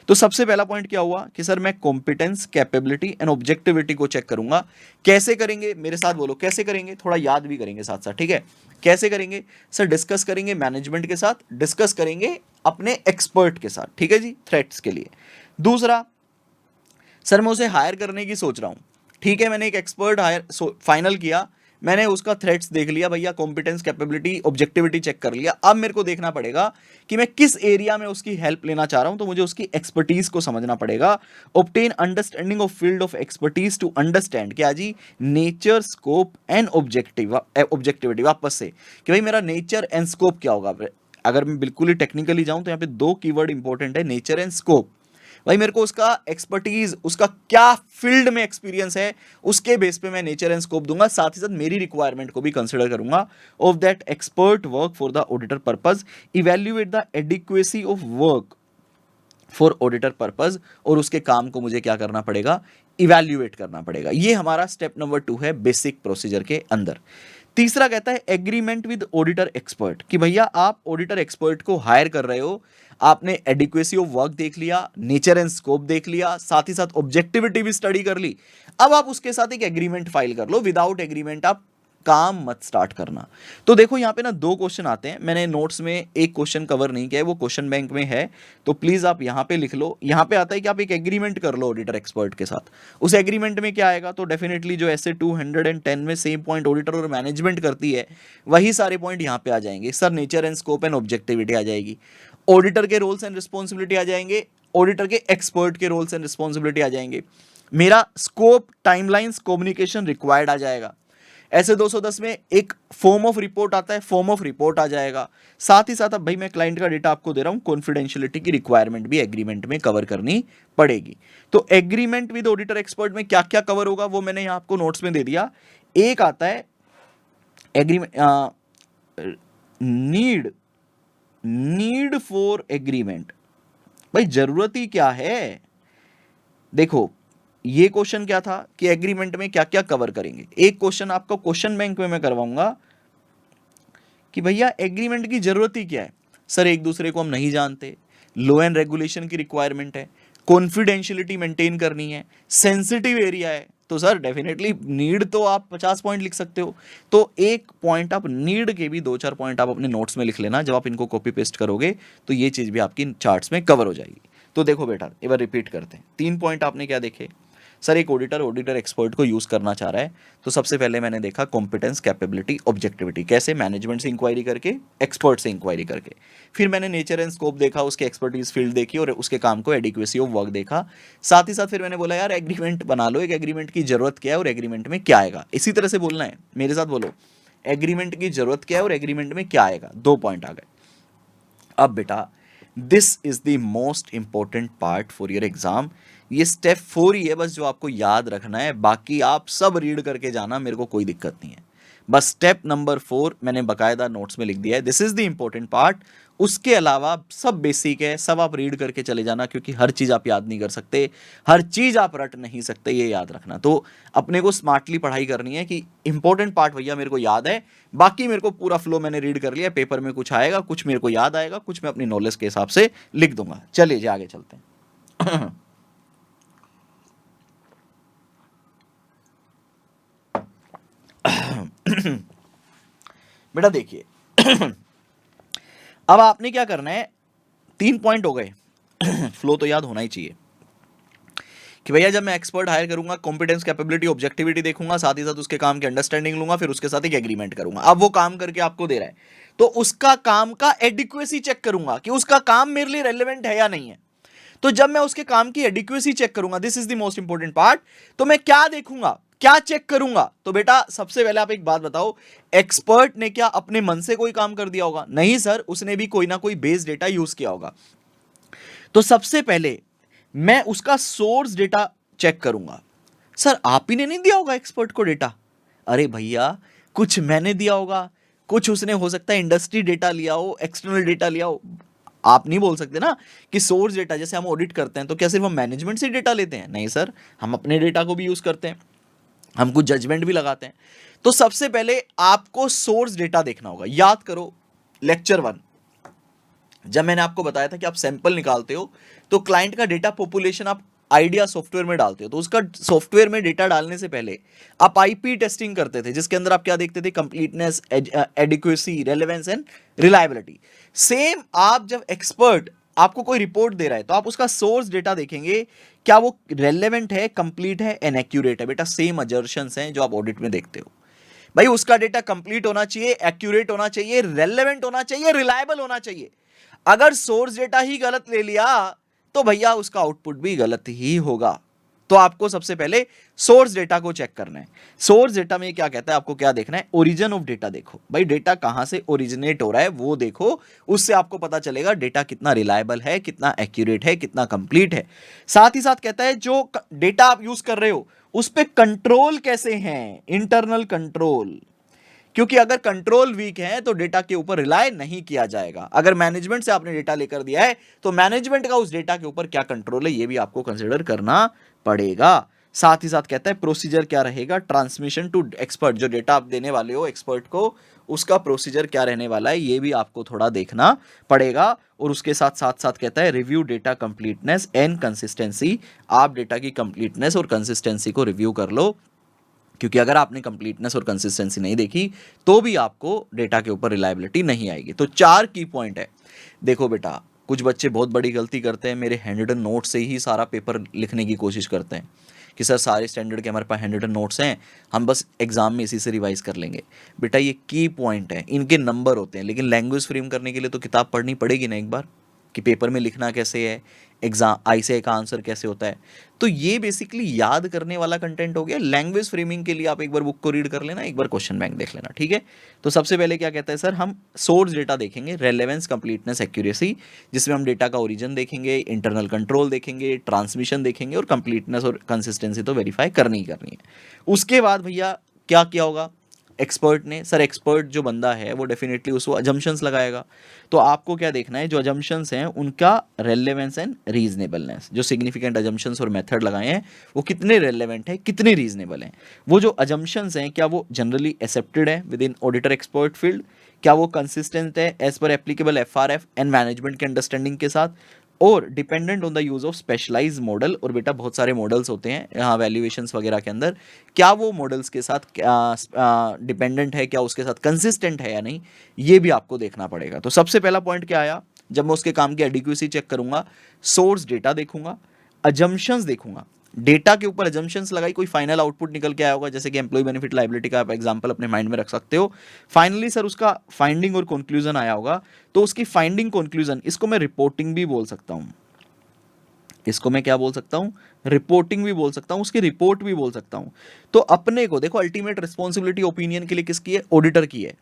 तो सबसे पहला पॉइंट क्या हुआ कि सर मैं कॉम्पिटेंस, कैपेबिलिटी एंड ऑब्जेक्टिविटी को चेक करूंगा। कैसे करेंगे? मेरे साथ बोलो कैसे करेंगे, थोड़ा याद भी करेंगे साथ साथ, ठीक है? कैसे करेंगे सर? डिस्कस करेंगे मैनेजमेंट के साथ, डिस्कस करेंगे अपने एक्सपर्ट के साथ, ठीक है जी, थ्रेट्स के लिए। दूसरा, सर मैं उसे हायर करने की सोच रहा हूँ, ठीक है, मैंने एक एक्सपर्ट हायर फाइनल किया, मैंने उसका थ्रेट्स देख लिया भैया, कॉम्पिटेंस, कैपेबिलिटी, ऑब्जेक्टिविटी चेक कर लिया। अब मेरे को देखना पड़ेगा कि मैं किस एरिया में उसकी हेल्प लेना चाह रहा हूं, तो मुझे उसकी एक्सपर्टीज को समझना पड़ेगा। Obtain understanding of field of expertise to understand क्या जी, नेचर, स्कोप एंड ऑब्जेक्टिविटी। वापस से कि भाई मेरा नेचर एंड स्कोप क्या होगा। अगर मैं बिल्कुल ही टेक्निकली जाऊं तो यहाँ पे 2 कीवर्ड इंपॉर्टेंट है, नेचर एंड स्कोप। भाई मेरे को उसका एक्सपर्टीज, उसका क्या फील्ड में एक्सपीरियंस है, उसके बेस पे मैं नेचर एंड स्कोप दूंगा। साथ ही साथ मेरी रिक्वायरमेंट को भी कंसिडर करूंगा of that expert work for the auditor purpose, evaluate the adequacy of work for auditor purpose, और उसके काम को मुझे क्या करना पड़ेगा, इवैल्यूएट करना पड़ेगा। ये हमारा स्टेप नंबर 2 है बेसिक प्रोसीजर के अंदर। तीसरा कहता है एग्रीमेंट विद ऑडिटर एक्सपर्ट, कि भैया आप ऑडिटर एक्सपर्ट को हायर कर रहे हो, आपने एडिक्वेसी ऑफ वर्क देख लिया, नेचर एंड स्कोप देख लिया, साथ ही साथ ऑब्जेक्टिविटी भी स्टडी कर ली। अब आप उसके साथ एक एग्रीमेंट फाइल कर लो। विदाउट एग्रीमेंट आप काम मत स्टार्ट करना। तो देखो यहाँ पे ना 2 क्वेश्चन आते हैं, मैंने नोट्स में एक क्वेश्चन कवर नहीं किया है, वो क्वेश्चन बैंक में है, तो प्लीज आप यहाँ पे लिख लो। यहाँ पे आता है कि आप एक एग्रीमेंट कर लो ऑडिटर एक्सपर्ट के साथ। उस एग्रीमेंट में क्या आएगा, तो डेफिनेटली जो ऐसे 210 में सेम पॉइंट ऑडिटर और मैनेजमेंट करती है, वही सारे पॉइंट यहाँ पे आ जाएंगे। Sir nature and scope and objectivity आ जाएगी, ऑडिटर के रोल्स एंड रिस्पॉन्सिबिलिटी आ जाएंगे, ऑडिटर के एक्सपर्ट के रोल्स एंड रिस्पॉन्सिबिलिटी आ जाएंगे, मेरा स्कोप, टाइमलाइंस, कम्युनिकेशन रिक्वायर्ड आ जाएगा। ऐसे 210 में एक फॉर्म ऑफ रिपोर्ट आता है, फॉर्म ऑफ रिपोर्ट आ जाएगा। साथ ही साथ अब भाई मैं क्लाइंट का डेटा आपको दे रहा हूं, कॉन्फिडेंशियलिटी की रिक्वायरमेंट भी एग्रीमेंट में कवर करनी पड़ेगी। तो एग्रीमेंट विद ऑडिटर एक्सपर्ट में क्या क्या कवर होगा वो मैंने यहां आपको नोट्स में दे दिया। एक आता है एग्रीमेंट, नीड फॉर एग्रीमेंट। भाई जरूरत ही क्या है? देखो ये क्वेश्चन क्या था कि एग्रीमेंट में क्या क्या कवर करेंगे। एक क्वेश्चन आपको क्वेश्चन बैंक में मैं करवाऊंगा कि भैया एग्रीमेंट की जरूरत ही क्या है। सर एक दूसरे को हम नहीं जानते, लो एंड रेगुलेशन की रिक्वायरमेंट है, कॉन्फिडेंशियलिटी मेंटेन करनी है, सेंसिटिव एरिया है, तो सर डेफिनेटली नीड तो आप 50 पॉइंट लिख सकते हो। तो एक पॉइंट आप नीड के भी 2-4 पॉइंट आप अपने नोट्स में लिख लेना, जब आप इनको कॉपी पेस्ट करोगे तो ये चीज़ भी आपकी चार्ट्स में कवर हो जाएगी। तो देखो बेटा एक बार रिपीट करते हैं। 3 पॉइंट आपने क्या देखे? सर एक ऑडिटर एक्सपर्ट को यूज़ करना चाह रहा है, तो सबसे पहले मैंने देखा कॉम्पिटेंस, कैपेबिलिटी, ऑब्जेक्टिविटी। कैसे? मैनेजमेंट से इंक्वायरी करके, एक्सपर्ट से इंक्वायरी करके। फिर मैंने नेचर एंड स्कोप देखा, उसके एक्सपर्टीज फील्ड देखी और उसके काम को एडिक्वेसी ऑफ वर्क देखा। साथ ही साथ फिर मैंने बोला यार एग्रीमेंट बना लो, एक एग्रीमेंट की जरूरत क्या है और एग्रीमेंट में क्या आएगा। इसी तरह से बोलना है, मेरे साथ बोलो, एग्रीमेंट की जरूरत क्या है और एग्रीमेंट में क्या आएगा। 2 पॉइंट आ गए। अब बेटा this is the most important part for your exam. ये स्टेप 4 ही है बस जो आपको याद रखना है, बाकी आप सब रीड करके जाना, मेरे को कोई दिक्कत नहीं है। बस स्टेप नंबर 4 मैंने बकायदा नोट्स में लिख दिया है, this is the important part. उसके अलावा सब बेसिक है, सब आप रीड करके चले जाना, क्योंकि हर चीज आप याद नहीं कर सकते, हर चीज आप रट नहीं सकते, ये याद रखना। तो अपने को स्मार्टली पढ़ाई करनी है कि इंपॉर्टेंट पार्ट भैया मेरे को याद है, बाकी मेरे को पूरा फ्लो मैंने रीड कर लिया, पेपर में कुछ आएगा, कुछ मेरे को याद आएगा, कुछ मैं अपनी नॉलेज के हिसाब से लिख दूंगा। चलिए जी आगे चलते हैं। बेटा देखिए, अब आपने क्या करना है, 3 पॉइंट हो गए। फ्लो तो याद होना ही चाहिए कि भैया जब मैं एक्सपर्ट हायर करूंगा, कॉम्पिटेंस, कैपेबिलिटी, ऑब्जेक्टिविटी देखूंगा, साथ ही साथ उसके काम की अंडरस्टैंडिंग लूंगा, फिर उसके साथ एक एग्रीमेंट करूंगा। अब वो काम करके आपको दे रहा है, तो उसका काम का एडिक्वेसी चेक करूंगा कि उसका काम मेरे लिए रेलेवेंट है या नहीं है। तो जब मैं उसके काम की एडिक्वेसी चेक करूंगा, this is the most important part, तो मैं क्या देखूंगा, क्या चेक करूंगा? तो बेटा सबसे पहले आप एक बात बताओ, एक्सपर्ट ने क्या अपने मन से कोई काम कर दिया होगा? नहीं सर, उसने भी कोई ना कोई बेस डेटा यूज किया होगा। तो सबसे पहले मैं उसका सोर्स डेटा चेक करूंगा। सर आप ही ने नहीं दिया होगा एक्सपर्ट को डेटा? अरे भैया कुछ मैंने दिया होगा, कुछ उसने हो सकता है इंडस्ट्री डेटा लिया हो, एक्सटर्नल डेटा लिया हो। आप नहीं बोल सकते ना कि सोर्स डेटा, जैसे हम ऑडिट करते हैं तो क्या सिर्फ हम मैनेजमेंट से डेटा लेते हैं? नहीं सर, हम अपने डेटा को भी यूज करते हैं, हम कुछ जजमेंट भी लगाते हैं। तो सबसे पहले आपको सोर्स डेटा देखना होगा। याद करो लेक्चर 1, जब मैंने आपको बताया था कि आप सैंपल निकालते हो तो क्लाइंट का डेटा पॉपुलेशन आप आइडिया सॉफ्टवेयर में डालते हो, तो उसका सॉफ्टवेयर में डेटा डालने से पहले आप आईपी टेस्टिंग करते थे, जिसके अंदर आप क्या देखते थे? Completeness, adequacy, relevance and reliability. Same आप जब एक्सपर्ट आपको कोई रिपोर्ट दे रहा है तो आप उसका सोर्स डेटा देखेंगे, क्या वो रेलेवेंट है, कंप्लीट है, एंड एक्यूरेट है। बेटा सेम अजर्शंस हैं जो आप ऑडिट में देखते हो। भाई उसका डेटा कंप्लीट होना चाहिए, एक्यूरेट होना चाहिए, रेलेवेंट होना चाहिए, रिलायबल होना चाहिए। अगर सोर्स डेटा ही गलत ले लिया तो भैया उसका आउटपुट भी गलत ही होगा। तो आपको सबसे पहले सोर्स डेटा को चेक करना है। सोर्स डेटा में क्या कहता है, आपको क्या देखना है? ओरिजिन ऑफ डेटा देखो। भाई डेटा कहां से ओरिजिनेट हो रहा है वो देखो, उससे आपको पता चलेगा डेटा कितना रिलायबल है, कितना एक्यूरेट है, कितना कंप्लीट है। साथ ही साथ कहता है जो डेटा आप यूज कर रहे हो उस पे कंट्रोल कैसे हैं, इंटरनल कंट्रोल। क्योंकि अगर कंट्रोल वीक है तो डेटा के ऊपर रिलाय नहीं किया जाएगा। अगर मैनेजमेंट से आपने डेटा लेकर दिया है तो मैनेजमेंट का उस डेटा के ऊपर क्या कंट्रोल है, ये भी आपको कंसिडर करना पड़ेगा। साथ ही साथ कहता है प्रोसीजर क्या रहेगा, ट्रांसमिशन टू एक्सपर्ट, जो डेटा आप देने वाले हो एक्सपर्ट को, उसका प्रोसीजर क्या रहने वाला है, ये भी आपको थोड़ा देखना पड़ेगा। और उसके साथ साथ कहता है review data completeness and consistency. आप डेटा की कंप्लीटनेस और कंसिस्टेंसी को रिव्यू कर लो, क्योंकि अगर आपने कंप्लीटनेस और कंसिस्टेंसी नहीं देखी तो भी आपको डेटा के ऊपर रिलायबिलिटी नहीं आएगी। तो 4 की पॉइंट है। देखो बेटा कुछ बच्चे बहुत बड़ी गलती करते हैं, मेरे हैंड रिटन नोट से ही सारा पेपर लिखने की कोशिश करते हैं कि सर सारे स्टैंडर्ड के हमारे पास हैंड रिटन नोट्स हैं, हम बस एग्जाम में इसी से रिवाइज कर लेंगे। बेटा ये की पॉइंट है, इनके नंबर होते हैं, लेकिन लैंग्वेज फ्रेम करने के लिए तो किताब पढ़नी पड़ेगी ना एक बार, कि पेपर में लिखना कैसे है, एग्जाम आईसीआई का आंसर कैसे होता है। तो ये बेसिकली याद करने वाला कंटेंट हो गया। लैंग्वेज फ्रेमिंग के लिए आप एक बार बुक को रीड कर लेना, एक बार क्वेश्चन बैंक देख लेना, ठीक है। तो सबसे पहले क्या कहता है सर, हम सोर्स डेटा देखेंगे, रेलेवेंस, कंप्लीटनेस, एक्यूरेसी, जिसमें हम डेटा का ओरिजिन देखेंगे, इंटरनल कंट्रोल देखेंगे, ट्रांसमिशन देखेंगे, और कंप्लीटनेस और कंसिस्टेंसी तो वेरीफाई करनी ही करनी है। उसके बाद भैया क्या किया होगा एक्सपर्ट ने? सर एक्सपर्ट जो बंदा है वो डेफिनेटली उसको अजम्पशंस लगाएगा। तो आपको क्या देखना है, जो अजम्पशंस हैं उनका रेलेवेंस एंड रीजनेबलनेस, जो सिग्निफिकेंट अजम्पशंस और मेथड लगाए हैं वो कितने रेलेवेंट है, कितने रीजनेबल हैं। वो जो अजम्पशंस हैं क्या वो जनरली एक्सेप्टेड है within auditor expert field, क्या वो कंसिस्टेंट है as per applicable FRF and management के अंडरस्टैंडिंग के साथ, और dependent on the use of specialise model. और बेटा बहुत सारे मॉडल्स होते हैं यहाँ वैल्यूएशंस वगैरह के अंदर, क्या वो मॉडल्स के साथ डिपेंडेंट है, क्या उसके साथ कंसिस्टेंट है या नहीं, ये भी आपको देखना पड़ेगा। तो सबसे पहला पॉइंट क्या आया, जब मैं उसके काम की एडिक्वेसी चेक करूंगा, सोर्स डेटा देखूंगा, अजम्पशंस देखूंगा, डेटा के ऊपर अजम्पशंस लगाई, कोई फाइनल आउटपुट निकल के आया होगा, जैसे कि एम्प्लॉय बेनिफिट लायबिलिटी का आप एग्जांपल अपने माइंड में रख सकते हो। फाइनली सर उसका फाइंडिंग और कंक्लूजन आया होगा, तो उसकी फाइंडिंग कंक्लूजन, इसको मैं रिपोर्टिंग भी बोल सकता हूं, इसको मैं क्या बोल सकता हूं, रिपोर्टिंग भी बोल सकता हूं, उसकी रिपोर्ट भी बोल सकता हूं। तो अपने को देखो अल्टीमेट रिस्पॉन्सिबिलिटी ओपिनियन के लिए किसकी है, ऑडिटर की है।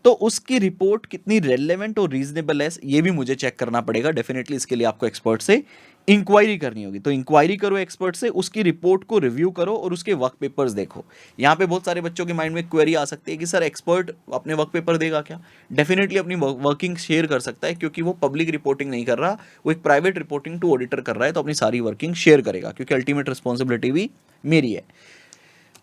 तो उसकी रिपोर्ट कितनी रेलेवेंट और रीजनेबल है ये भी मुझे चेक करना पड़ेगा। डेफिनेटली इसके लिए आपको एक्सपर्ट से इंक्वायरी करनी होगी। तो इंक्वायरी करो एक्सपर्ट से, उसकी रिपोर्ट को रिव्यू करो और उसके वर्क पेपर्स देखो। यहाँ पे बहुत सारे बच्चों के माइंड में क्वेरी आ सकती है कि सर एक्सपर्ट अपने वर्क पेपर देगा क्या? डेफिनेटली अपनी वर्किंग शेयर कर सकता है, क्योंकि वो पब्लिक रिपोर्टिंग नहीं कर रहा, वो एक प्राइवेट रिपोर्टिंग टू ऑडिटर कर रहा है, तो अपनी सारी वर्किंग शेयर करेगा, क्योंकि अल्टीमेट रिस्पॉन्सिबिलिटी भी मेरी है।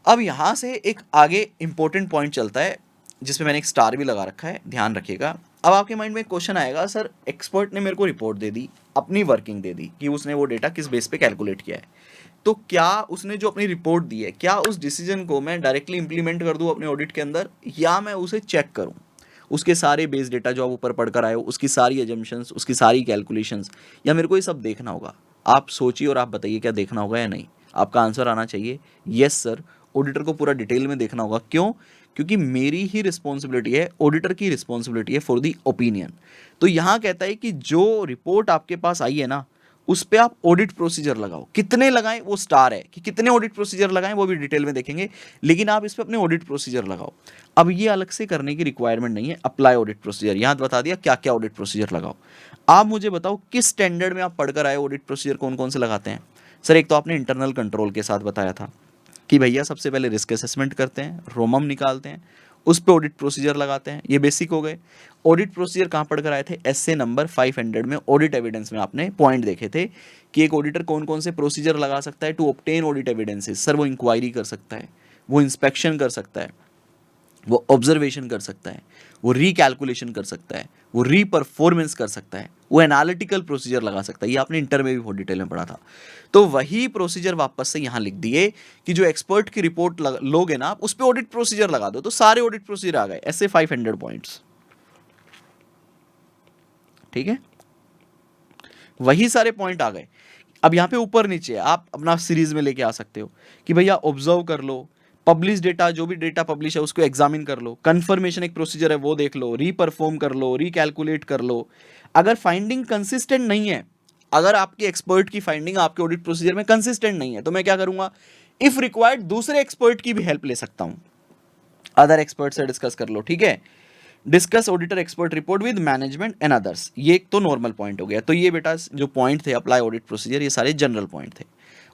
अब यहाँ से एक आगे इंपॉर्टेंट पॉइंट चलता है जिसमें मैंने एक स्टार भी लगा रखा है, ध्यान रखिएगा। अब आपके माइंड में एक क्वेश्चन आएगा, सर एक्सपर्ट ने मेरे को रिपोर्ट दे दी, अपनी वर्किंग दे दी कि उसने वो डेटा किस बेस पे कैलकुलेट किया है, तो क्या उसने जो अपनी रिपोर्ट दी है, क्या उस डिसीजन को मैं डायरेक्टली इंप्लीमेंट कर दूं अपने ऑडिट के अंदर, या मैं उसे चेक करूं? उसके सारे बेस डेटा जो आप ऊपर पढ़कर आए हो, उसकी सारी एजम्पशंस, उसकी सारी कैलकुलेशंस, या मेरे को ये सब देखना होगा? आप सोचिए और आप बताइए क्या देखना होगा या नहीं। आपका आंसर आना चाहिए यस सर, ऑडिटर को पूरा डिटेल में देखना होगा। क्यों? क्योंकि मेरी ही रिस्पॉन्सिबिलिटी है, ऑडिटर की रिस्पॉन्सिबिलिटी है फॉर दी ओपिनियन। तो यहाँ कहता है कि जो रिपोर्ट आपके पास आई है ना, उस पे आप ऑडिट प्रोसीजर लगाओ। कितने लगाएं वो स्टार है, कि कितने ऑडिट प्रोसीजर लगाएं वो भी डिटेल में देखेंगे, लेकिन आप इस पे अपने ऑडिट प्रोसीजर लगाओ। अब ये अलग से करने की रिक्वायरमेंट नहीं है, अप्लाई ऑडिट प्रोसीजर। यहाँ बता दिया क्या क्या ऑडिट प्रोसीजर लगाओ। आप मुझे बताओ किस स्टैंडर्ड में आप पढ़कर आए ऑडिट प्रोसीजर कौन कौन से लगाते हैं? सर एक तो आपने इंटरनल कंट्रोल के साथ बताया था कि भैया सबसे पहले रिस्क असेसमेंट करते हैं, रोमम निकालते हैं, उस पे ऑडिट प्रोसीजर लगाते हैं। ये बेसिक हो गए। ऑडिट प्रोसीजर कहाँ पढ़कर आए थे? एसए नंबर 500 में ऑडिट एविडेंस में आपने पॉइंट देखे थे कि एक ऑडिटर कौन कौन से प्रोसीजर लगा सकता है to obtain audit evidences. Sir वो इंक्वायरी कर सकता है, वो इंस्पेक्शन कर सकता है, वो ऑब्जर्वेशन कर सकता है, वो रिकैलकुलेशन कर सकता है, वो रीपरफॉर्मेंस कर सकता है, वो एनालिटिकल प्रोसीजर लगा सकता है। ये आपने इंटर में भी बहुत डिटेल में पढ़ा था। तो वही प्रोसीजर वापस से यहाँ लिख दिए कि जो एक्सपर्ट की रिपोर्ट लोगे ना आप, उस पर ऑडिट प्रोसीजर लगा दो। तो सारे ऑडिट प्रोसीजर आ गए, ऐसे 500 पॉइंट्स। ठीक है, वही सारे पॉइंट आ गए। अब यहाँ पे ऊपर नीचे आप अपना सीरीज में लेके आ सकते हो कि भैया ऑब्जर्व कर लो, पब्लिश डेटा, जो भी डेटा पब्लिश है उसको एग्जामिन कर लो, कंफर्मेशन एक प्रोसीजर है वो देख लो, रीपरफॉर्म कर लो, रिकैलकुलेट कर लो। अगर फाइंडिंग कंसिस्टेंट नहीं है, अगर आपकी एक्सपर्ट की फाइंडिंग आपके ऑडिट प्रोसीजर में कंसिस्टेंट नहीं है, तो मैं क्या करूंगा? इफ रिक्वायर्ड दूसरे एक्सपर्ट की भी हेल्प ले सकता हूं, अदर एक्सपर्ट से डिस्कस कर लो। ठीक है, discuss auditor expert report with management and others. ये एक तो नॉर्मल पॉइंट हो गया। तो ये बेटा जो पॉइंट थे अप्लाई ऑडिट प्रोसीजर, ये सारे जनरल पॉइंट थे।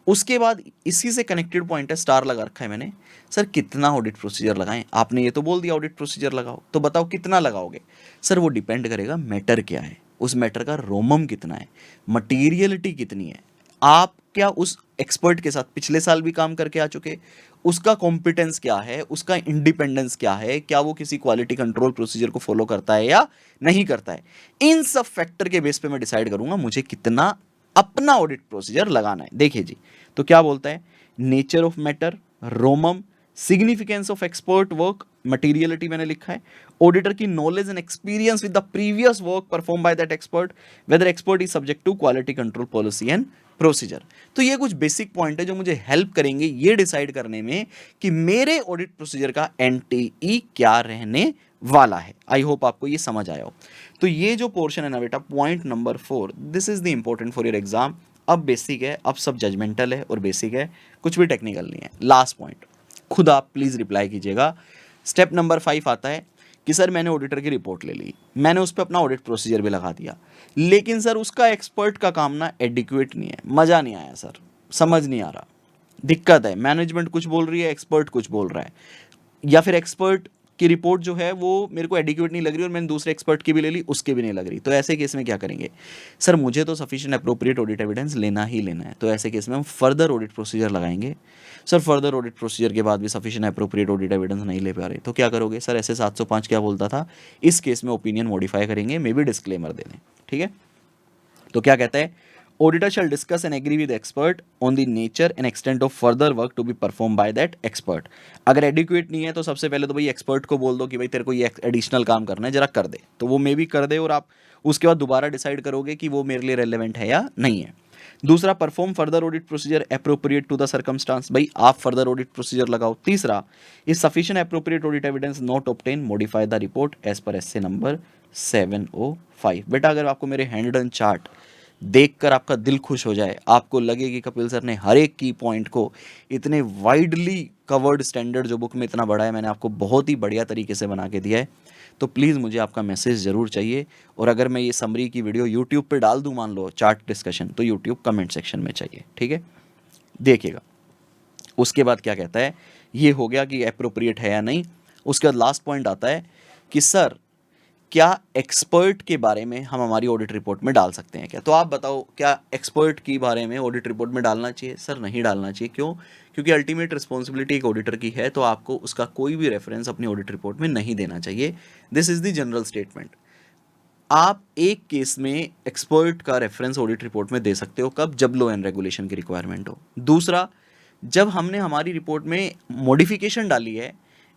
उसके बाद इसी से कनेक्टेड पॉइंट है, स्टार लगा रखा है मैंने। सर कितना ऑडिट प्रोसीजर लगाएं? आपने ये तो बोल दिया ऑडिट प्रोसीजर लगाओ, तो बताओ कितना लगाओगे? सर वो डिपेंड करेगा मैटर क्या है, उस मैटर का रोमम कितना है, मटीरियलिटी कितनी है, आप क्या उस एक्सपर्ट के साथ पिछले साल भी काम करके आ चुके, उसका कॉम्पिटेंस क्या है, उसका इंडिपेंडेंस क्या है, क्या वो किसी क्वालिटी कंट्रोल प्रोसीजर को फॉलो करता है या नहीं करता है। इन सब फैक्टर के बेस पे मैं डिसाइड करूंगा मुझे कितना अपना ऑडिट प्रोसीजर लगाना है। देखिए जी, तो क्या बोलता है? नेचर ऑफ मैटर, रोमम, significance of expert work, materiality मैंने लिखा है, ऑडिटर की knowledge and experience with the previous work perform by that expert, whether expert is subject to quality control policy and procedure. तो ये कुछ बेसिक पॉइंट है जो मुझे हेल्प करेंगे ये डिसाइड करने में कि मेरे ऑडिट प्रोसीजर का एनटीई क्या रहने वाला है। आई होप आपको ये समझ आया हो। तो ये जो पोर्शन है ना बेटा, point number 4, this is the important for your exam. अब बेसिक है, अब सब जजमेंटल है और बेसिक है, कुछ भी टेक्निकल नहीं है। लास्ट पॉइंट खुद आप प्लीज रिप्लाई कीजिएगा। स्टेप नंबर 5 आता है कि सर मैंने ऑडिटर की रिपोर्ट ले ली, मैंने उस पर अपना ऑडिट प्रोसीजर भी लगा दिया, लेकिन सर उसका एक्सपर्ट का काम ना एडिक्वेट नहीं है, मज़ा नहीं आया सर, समझ नहीं आ रहा, दिक्कत है, मैनेजमेंट कुछ बोल रही है, एक्सपर्ट कुछ बोल रहा है, या फिर एक्सपर्ट की रिपोर्ट जो है वो मेरे को एडिक्वेट नहीं लग रही और मैंने दूसरे एक्सपर्ट की भी ले ली, उसके भी नहीं लग रही। तो ऐसे केस में क्या करेंगे? सर मुझे तो सफिशिएंट अप्रोप्रिएट ऑडिट एविडेंस लेना ही लेना है। तो ऐसे केस में हम फर्दर ऑडिट प्रोसीजर लगाएंगे। सर फर्दर ऑडिट प्रोसीजर के बाद भी सफिशिएंट अप्रोप्रिएट ऑडिट एविडेंस नहीं ले पा रहे, तो क्या करोगे? सर ऐसे 705 क्या बोलता था, इस केस में ओपिनियन मॉडिफाई करेंगे, मे बी डिस्क्लेमर दे दें। ठीक है, तो क्या कहता है? Auditor shall discuss and agree with expert on the nature and extent of further work to be perform by that expert. अगर एडिक्वेट नहीं है तो सबसे पहले तो भाई एक्सपर्ट को बोल दो कि भाई तेरे को ये एडिशनल काम करना है, जरा कर दे, तो वो मे भी कर दे, और आप उसके बाद दोबारा डिसाइड करोगे कि वो मेरे लिए रेलेवेंट है या नहीं है। दूसरा, perform further audit procedure appropriate to the circumstance, भाई आप फर्दर ऑडिट प्रोसीजर लगाओ। तीसरा, is sufficient appropriate audit evidence not obtain, modify the report as per SA number 705। बेटा अगर आपको मेरे हैंड डन चार्ट देखकर आपका दिल खुश हो जाए, आपको लगे कि कपिल सर ने हर एक की पॉइंट को इतने वाइडली कवर्ड स्टैंडर्ड जो बुक में इतना बड़ा है मैंने आपको बहुत ही बढ़िया तरीके से बना के दिया है, तो प्लीज़ मुझे आपका मैसेज ज़रूर चाहिए। और अगर मैं ये समरी की वीडियो यूट्यूब पे डाल दूँ मान लो चार्ट डिस्कशन, तो यूट्यूब कमेंट सेक्शन में चाहिए, ठीक है। देखिएगा उसके बाद क्या कहता है, ये हो गया कि अप्रोप्रिएट है या नहीं। उसके बाद लास्ट पॉइंट आता है कि सर क्या एक्सपर्ट के बारे में हम हमारी ऑडिट रिपोर्ट में डाल सकते हैं क्या। तो आप बताओ क्या एक्सपर्ट के बारे में ऑडिट रिपोर्ट में डालना चाहिए। सर नहीं डालना चाहिए। क्यों? क्योंकि अल्टीमेट रिस्पॉन्सिबिलिटी एक ऑडिटर की है, तो आपको उसका कोई भी रेफरेंस अपनी ऑडिट रिपोर्ट में नहीं देना चाहिए। This is the general statement. आप एक केस में एक्सपर्ट का रेफरेंस ऑडिट रिपोर्ट में दे सकते हो, कब? जब लॉ एंड रेगुलेशन की रिक्वायरमेंट हो। दूसरा, जब हमने हमारी रिपोर्ट में मॉडिफिकेशन डाली है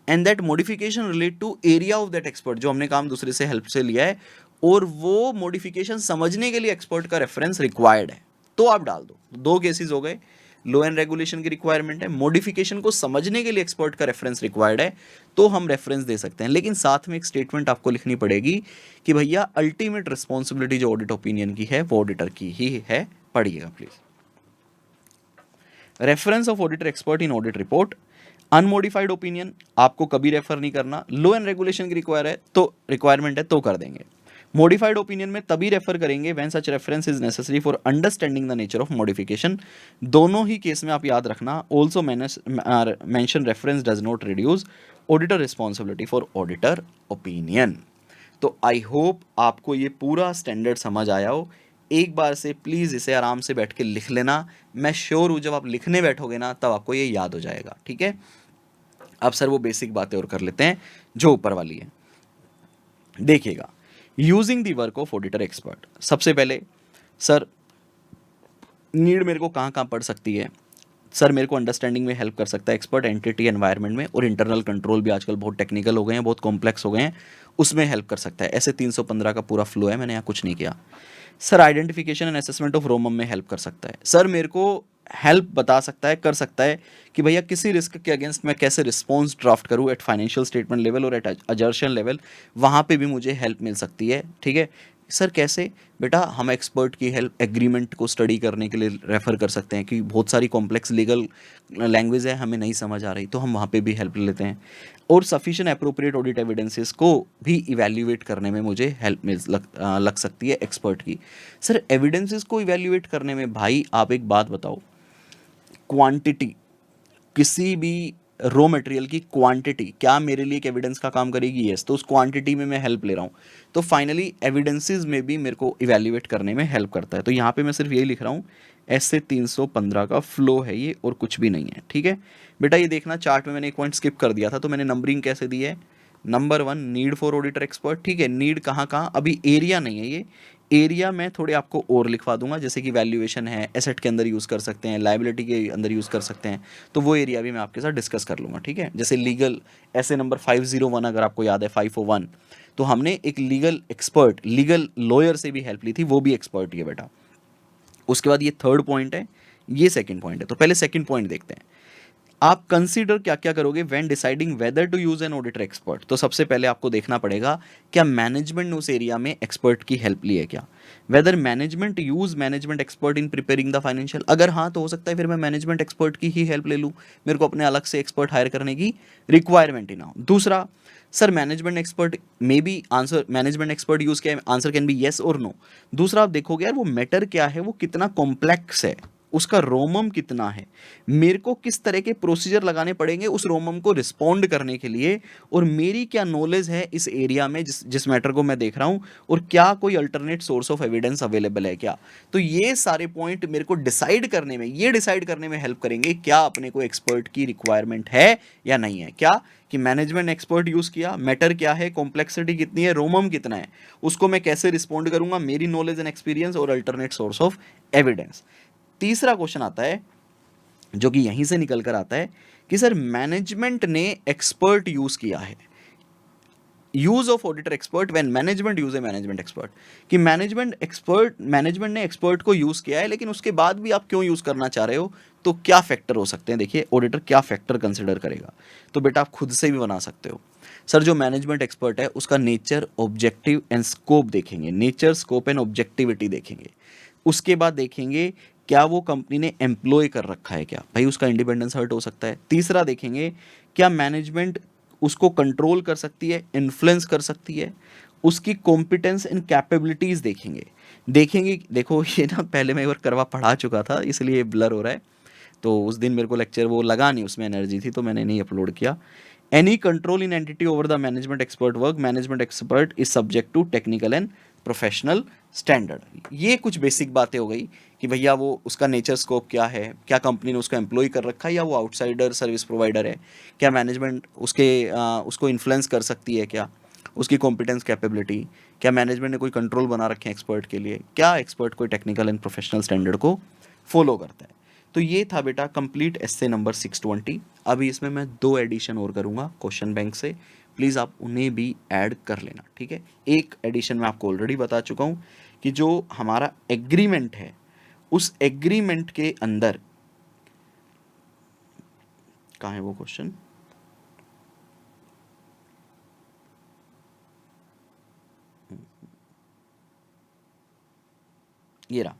and that modification relate to area of that expert, जो हमने काम दूसरे से हेल्प से लिया है और वो मॉडिफिकेशन समझने के लिए एक्सपर्ट का रेफरेंस रिक्वायर्ड है, तो आप डाल दो। दो केसेस हो गए, लॉ एंड रेगुलेशन की रिक्वायरमेंट है, मॉडिफिकेशन को समझने के लिए एक्सपर्ट का रेफरेंस रिक्वायर्ड है, तो हम रेफरेंस दे सकते हैं। लेकिन साथ में एक स्टेटमेंट आपको लिखनी पड़ेगी कि भैया अल्टीमेट रिस्पॉन्सिबिलिटी जो ऑडिट ओपिनियन की है वो ऑडिटर की ही है। पढ़िएगा please. Reference of auditor expert in audit report. Unmodified opinion आपको कभी रेफर नहीं करना, लॉ एंड रेगुलेशन की रिक्वायरमेंट है तो कर देंगे। मॉडिफाइड ओपिनियन में तभी रेफर करेंगे when such reference is necessary for understanding the nature of modification. दोनों ही केस में आप याद रखना, also mention reference does not reduce auditor responsibility for auditor opinion. तो आई होप आपको ये पूरा स्टैंडर्ड समझ आया हो। एक बार से प्लीज़ इसे आराम से बैठ के लिख लेना। मैं श्योर हूँ जब आप लिखने बैठोगे ना तब आपको ये याद हो जाएगा, ठीक है। अब सर वो बेसिक बातें और कर लेते हैं जो ऊपर वाली है। देखिएगा, using the work of auditor expert. सबसे पहले सर नीड मेरे को कहाँ कहाँ पड़ सकती है। सर मेरे को अंडरस्टैंडिंग में हेल्प कर सकता है एक्सपर्ट एंटिटी एनवायरनमेंट में, और इंटरनल कंट्रोल भी आजकल बहुत टेक्निकल हो गए हैं, बहुत कॉम्प्लेक्स हो गए हैं, उसमें हेल्प कर सकता है। ऐसे 315 का पूरा फ्लो है, मैंने यहाँ कुछ नहीं किया। Sir identification and assessment of रोमम में हेल्प कर सकता है। सर मेरे को हेल्प बता सकता है, कर सकता है कि भैया किसी रिस्क के अगेंस्ट मैं कैसे रिस्पॉन्स ड्राफ्ट करूँ एट फाइनेंशियल स्टेटमेंट लेवल और एट अजर्शन लेवल, वहाँ पे भी मुझे हेल्प मिल सकती है, ठीक है। सर कैसे? बेटा हम एक्सपर्ट की हेल्प एग्रीमेंट को स्टडी करने के लिए रेफ़र कर सकते हैं कि बहुत सारी कॉम्प्लेक्स लीगल लैंग्वेज है, हमें नहीं समझ आ रही, तो हम वहाँ पे भी हेल्प लेते हैं। और सफिशिएंट अप्रोप्रिएट ऑडिट एविडेंसेस को भी इवैल्यूएट करने में मुझे हेल्प लग सकती है एक्सपर्ट की। सर एविडेंसेस को इवैल्यूएट करने में भाई आप एक बात बताओ, क्वांटिटी, किसी भी रॉ मटेरियल की क्वांटिटी क्या मेरे लिए एक एविडेंस का काम करेगी? यस। तो उस क्वांटिटी में मैं हेल्प ले रहा हूँ, तो फाइनली एविडेंसेस में भी मेरे को इवैल्यूएट करने में हेल्प करता है। तो यहाँ पे मैं सिर्फ यही लिख रहा हूँ, ऐसे 315 का फ्लो है ये और कुछ भी नहीं है, ठीक है। बेटा ये देखना चार्ट में मैंने एक पॉइंट स्किप कर दिया था, तो मैंने नंबरिंग कैसे दी है। Number 1 need for auditor expert, ठीक है। नीड कहाँ कहाँ, अभी एरिया नहीं है ये, एरिया मैं थोड़े आपको और लिखवा दूंगा, जैसे कि वैल्यूएशन है, एसेट के अंदर यूज़ कर सकते हैं, लाइबिलिटी के अंदर यूज़ कर सकते हैं, तो वो एरिया भी मैं आपके साथ डिस्कस कर लूँगा, ठीक है। जैसे लीगल, ऐसे नंबर 501 अगर आपको याद है 501, तो हमने एक लीगल एक्सपर्ट, लीगल लॉयर से भी हेल्प ली थी, वो भी एक्सपर्ट ही है बेटा। उसके बाद ये थर्ड पॉइंट है, ये सेकंड पॉइंट है। तो पहले सेकंड पॉइंट देखते हैं। आप कंसीडर क्या क्या करोगे when deciding whether to use an auditor expert. तो सबसे पहले आपको देखना पड़ेगा क्या मैनेजमेंट ने उस एरिया में एक्सपर्ट की हेल्प ली है क्या। Whether management use management expert in preparing the financial, अगर हाँ तो हो सकता है फिर मैं मैनेजमेंट एक्सपर्ट की ही हेल्प ले लूँ, मेरे को अपने अलग से एक्सपर्ट हायर करने की रिक्वायरमेंट ही ना हो। दूसरा, sir management expert may be answer, management expert use किया, आंसर कैन बी येस और नो। दूसरा आप देखोगे यार वो मैटर क्या है, वो कितना कॉम्प्लेक्स है, उसका रोमम कितना है, मेरे को किस तरह के प्रोसीजर लगाने पड़ेंगे उस रोमम को रिस्पॉन्ड करने के लिए, और मेरी क्या नॉलेज है इस एरिया में जिस मैटर को मैं देख रहा हूं, और क्या कोई alternate source of evidence available है क्या। तो ये सारे पॉइंट मेरे को डिसाइड करने में, ये डिसाइड करने में हेल्प करेंगे क्या अपने को एक्सपर्ट की रिक्वायरमेंट है या नहीं है। क्या कि मैनेजमेंट एक्सपर्ट यूज किया, मैटर क्या है, कॉम्प्लेक्सिटी कितनी है, रोमम कितना है, उसको मैं कैसे रिस्पॉन्ड करूंगा, मेरी नॉलेज एंड एक्सपीरियंस और अल्टरनेट सोर्स ऑफ एविडेंस। तीसरा क्वेश्चन आता है जो कि यहीं से निकल कर आता है कि सर मैनेजमेंट ने एक्सपर्ट यूज किया है, use of auditor expert when management use A management expert, कि मैनेजमेंट ने एक्सपर्ट को यूज किया है लेकिन उसके बाद भी आप क्यों यूज करना चाह रहे हो, तो क्या फैक्टर हो सकते हैं। देखिए ऑडिटर क्या फैक्टर कंसिडर करेगा, तो बेटा आप खुद से भी बना सकते हो। सर जो मैनेजमेंट एक्सपर्ट है उसका नेचर, ऑब्जेक्टिव एंड स्कोप देखेंगे, नेचर, स्कोप एंड ऑब्जेक्टिविटी देखेंगे। उसके बाद देखेंगे क्या वो कंपनी ने एम्प्लॉय कर रखा है क्या, भाई उसका इंडिपेंडेंस हर्ट हो सकता है। तीसरा देखेंगे क्या मैनेजमेंट उसको कंट्रोल कर सकती है, इन्फ्लुएंस कर सकती है। उसकी कॉम्पिटेंस एंड कैपेबिलिटीज़ देखेंगे। देखेंगे, देखो ये ना पहले मैं एक बार करवा पढ़ा चुका था इसलिए ब्लर हो रहा है, तो उस दिन मेरे को लेक्चर वो लगा नहीं, उसमें एनर्जी थी तो मैंने नहीं अपलोड किया। Any control in entity over the management expert work, management expert is subject to technical and professional standard. ये कुछ बेसिक बातें हो गई कि भैया वो उसका नेचर स्कोप क्या है, क्या कंपनी ने उसको एम्प्लॉय कर रखा है या वो आउटसाइडर सर्विस प्रोवाइडर है, क्या मैनेजमेंट उसको इन्फ्लुएंस कर सकती है क्या, उसकी कॉम्पिटेंस कैपेबिलिटी, क्या मैनेजमेंट ने कोई कंट्रोल बना रखे हैं एक्सपर्ट के लिए, क्या एक्सपर्ट कोई टेक्निकल एंड प्रोफेशनल स्टैंडर्ड को फॉलो करता है। तो ये था बेटा कंप्लीट एस्से नंबर 620। अभी इसमें मैं 2 एडिशन और करूँगा क्वेश्चन बैंक से, प्लीज़ आप उन्हें भी ऐड कर लेना, ठीक है। एक एडिशन मैं आपको ऑलरेडी बता चुका हूँ कि जो हमारा एग्रीमेंट है उस एग्रीमेंट के अंदर, कहाँ है वो क्वेश्चन, ये रहा।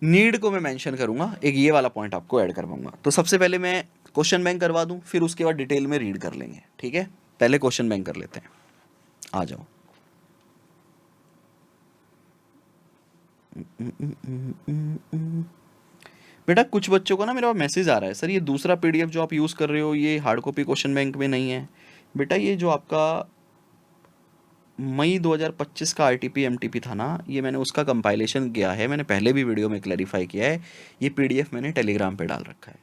नीड को मैं मेंशन करूंगा, एक ये वाला पॉइंट आपको ऐड करवाऊंगा। तो सबसे पहले मैं क्वेश्चन बैंक करवा दूं, फिर उसके बाद डिटेल में रीड कर लेंगे, ठीक है। पहले क्वेश्चन बैंक कर लेते हैं, आ जाओ। बेटा कुछ बच्चों को ना मेरा मैसेज आ रहा है, सर ये दूसरा पीडीएफ जो आप यूज़ कर रहे हो ये हार्ड कॉपी क्वेश्चन बैंक में नहीं है। बेटा ये जो आपका मई 2025 का आरटीपी एमटीपी था ना, ये मैंने उसका कंपाइलेशन किया है, मैंने पहले भी वीडियो में क्लैरिफाई किया है। ये पीडीएफ मैंने टेलीग्राम पे डाल रखा है,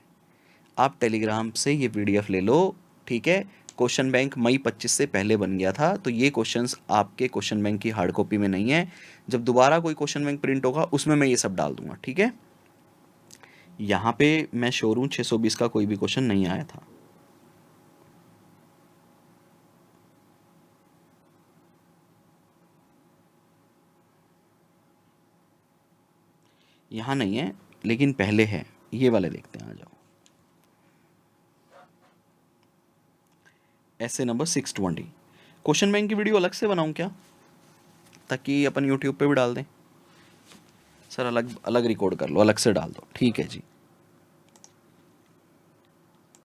आप टेलीग्राम से ये पीडीएफ ले लो, ठीक है। क्वेश्चन बैंक मई 25 से पहले बन गया था, तो ये क्वेश्चंस आपके क्वेश्चन बैंक की हार्ड कॉपी में नहीं है। जब दोबारा कोई क्वेश्चन बैंक प्रिंट होगा उसमें मैं ये सब डाल दूंगा, ठीक है। यहाँ पे मैं श्योर हूँ 620 का कोई भी क्वेश्चन नहीं आया था। यहाँ नहीं है लेकिन पहले है, ये वाले देखते हैं, आ जाओ। ऐसे नंबर 620 क्वेश्चन बैंक की वीडियो अलग से बनाऊं क्या, ताकि अपन यूट्यूब पे भी डाल दें। सर अलग अलग रिकॉर्ड कर लो, अलग से डाल दो, ठीक है जी।